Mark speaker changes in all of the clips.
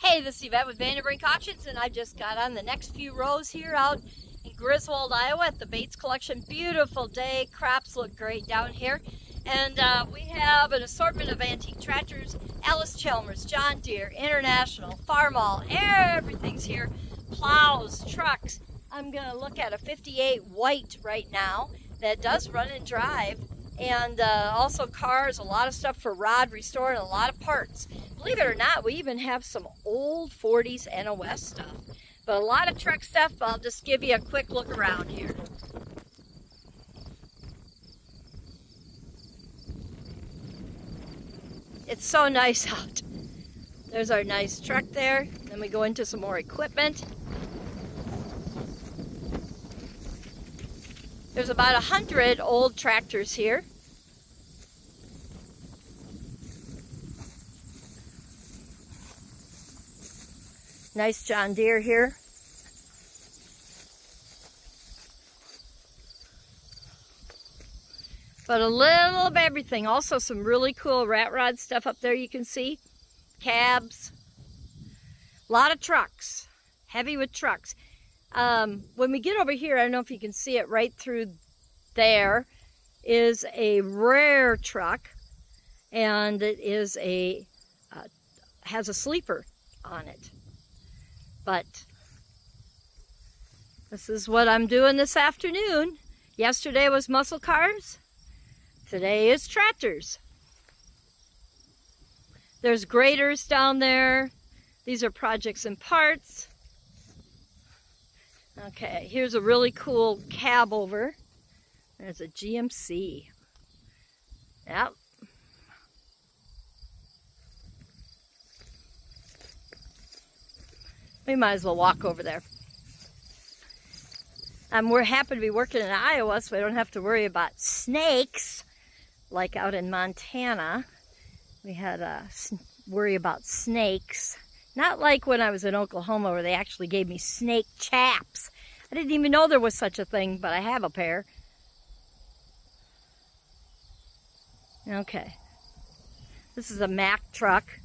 Speaker 1: Hey, this is Yvette with VanDerBrinkAuctions, and I just got on the next few rows here out in Griswold, Iowa at the Bates Collection. Beautiful day, crops look great down here. And we have an assortment of antique tractors, Alice Chalmers, John Deere, International, Farmall, everything's here. Plows, trucks. I'm going to look at a 58 white right now that does run and drive. And also cars, a lot of stuff for rod restore, and a lot of parts. Believe it or not, we even have some old 40s NOS stuff. But a lot of truck stuff. I'll just give you a quick look around here. It's so nice out. There's our nice truck there. Then we go into some more equipment. There's about 100 old tractors here. Nice John Deere here. But a little of everything. Also some really cool rat rod stuff up there you can see. Cabs. A lot of trucks. Heavy with trucks. When we get over here, I don't know if you can see it right through there, is a rare truck, and it is has a sleeper on it. But this is what I'm doing this afternoon. Yesterday was muscle cars. Today is tractors. There's graders down there. These are projects and parts. Okay, here's a really cool cab over. There's a GMC. Yep. We might as well walk over there. We're happy to be working in Iowa, so we don't have to worry about snakes like out in Montana. We had to worry about snakes. Not like when I was in Oklahoma where they actually gave me snake chaps. I didn't even know there was such a thing, but I have a pair. Okay. This is a Mack truck.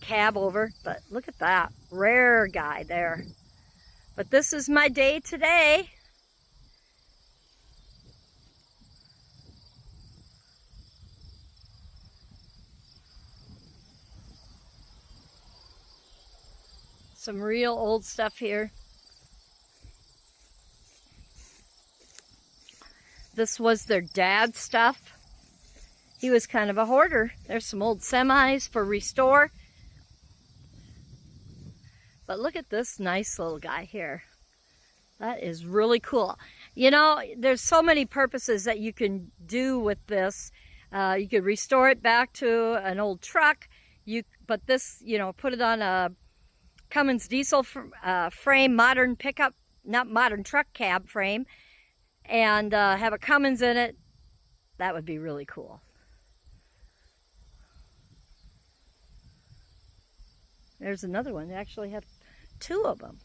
Speaker 1: Cab over, but look at that. Rare guy there. But this is my day today. Some real old stuff here. This was their dad's stuff. He was kind of a hoarder. There's some old semis for restore. But look at this nice little guy here. That is really cool. You know, there's so many purposes that you can do with this. You could restore it back to an old truck. But this, you know, put it on a Cummins diesel frame, modern pickup, not modern truck cab frame, and have a Cummins in it. That would be really cool. There's another one. They actually have two of them.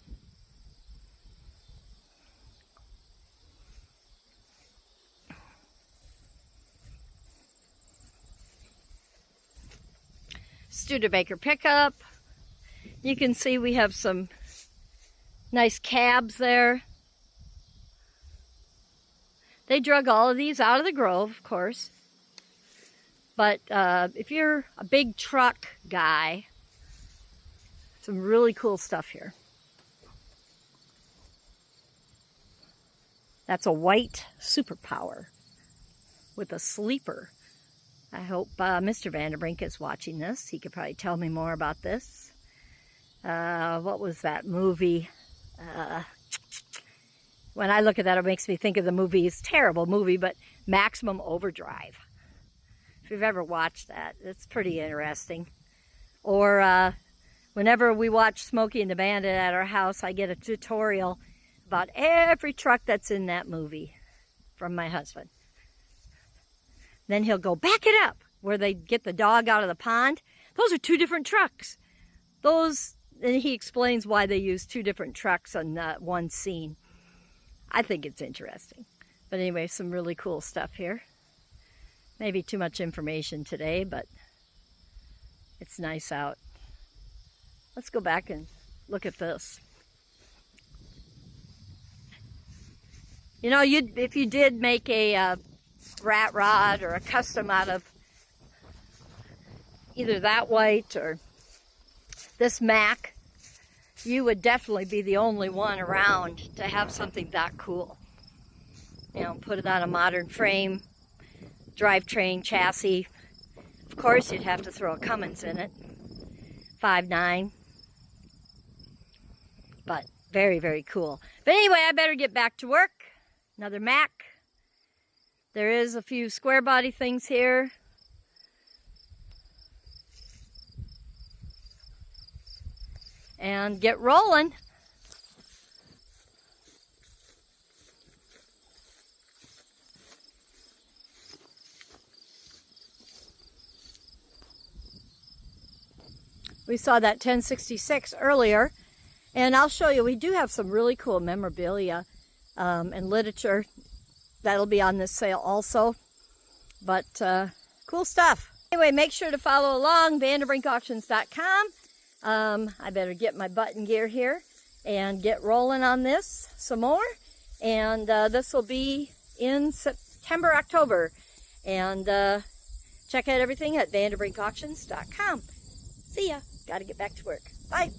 Speaker 1: Studebaker pickup. You can see we have some nice cabs there. They drug all of these out of the grove, of course. But if you're a big truck guy, some really cool stuff here. That's a white Superpower with a sleeper. I hope Mr. VanDerBrink is watching this. He could probably tell me more about this. What was that movie? When I look at that, it makes me think of the movie. It's a terrible movie, but Maximum Overdrive. If you've ever watched that, it's pretty interesting. Or whenever we watch Smokey and the Bandit at our house, I get a tutorial about every truck that's in that movie from my husband. Then he'll go, back it up, where they get the dog out of the pond. Those are two different trucks. And he explains why they use two different trucks on that one scene. I think it's interesting. But anyway, some really cool stuff here. Maybe too much information today, but it's nice out. Let's go back and look at this. You know, if you did make a rat rod or a custom out of either that white or this Mac, you would definitely be the only one around to have something that cool. You know, put it on a modern frame, drivetrain chassis. Of course, you'd have to throw a Cummins in it, 5.9. But very, very cool. But anyway, I better get back to work. Another Mac. There is a few square body things here. And get rolling. We saw that 1066 earlier, and I'll show you, we do have some really cool memorabilia and literature that'll be on this sale also, but cool stuff. Anyway, make sure to follow along, VanDerBrinkAuctions.com. I better get my button gear here and get rolling on this some more, and this will be in September, October, and check out everything at VanDerBrinkAuctions.com. See ya. Got to get back to work. Bye.